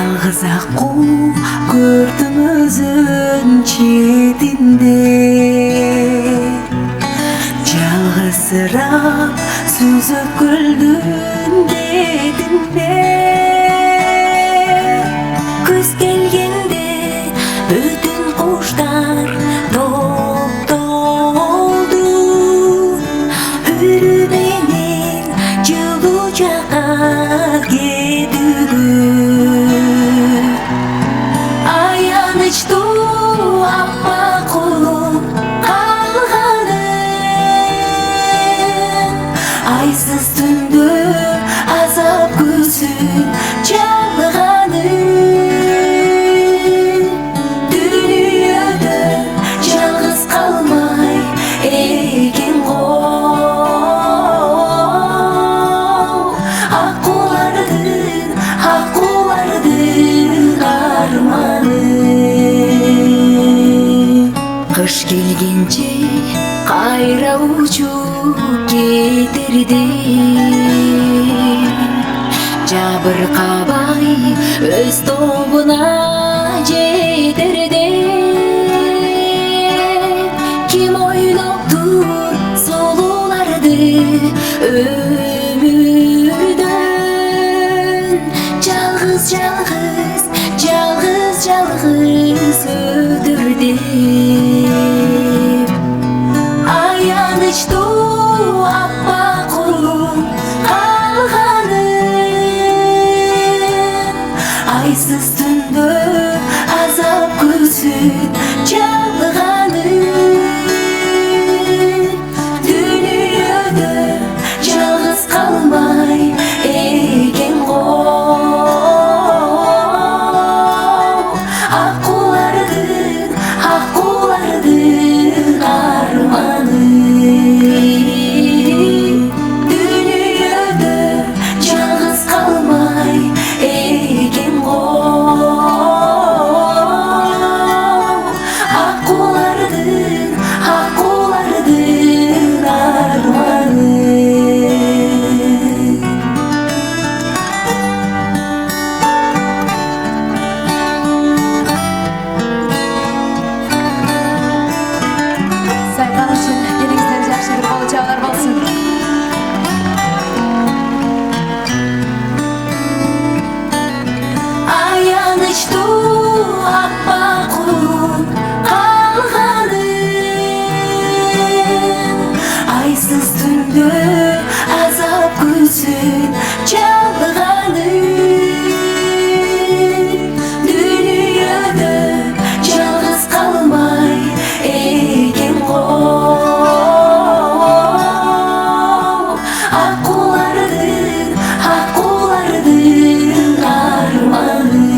Жалгыз акку көрдүм өзүн четинде, жалгызсырап сүзүп көлдүн бетинде. Күз келгенде бүтүн куштар топтолду, үрү менен жылуу жакка кетүүгө. Аянычтуу аппак кулум калганын, айсыз түндө азап күзүн чалганын. Дүйнөдө жалгыз калмай экен го, аккулардын арманы. Кыш келгенче кайра учуп кетерди, жабыркабай өз тобуна жетерди. Ким ойлоптур сулууларды өмүрдөн, жалгыз өтөр деп. Аянычтуу аппак кулум калганын, айсыз түндө азап күзүн чалганын. Дүйнөдө жалгыз калмай экен го, аккулардын арманы. Дүйнөдө жалгыз калмай экен го, аккулардын арманы. Сайган үшін еліңізден жақсы бір болашақтар болсын. Аянычтуу аппак кулум калганын, айсыз түндө азап күзүн чалганын. Дүйнөдө жалгыз калмай экен го, аккулардын арманы.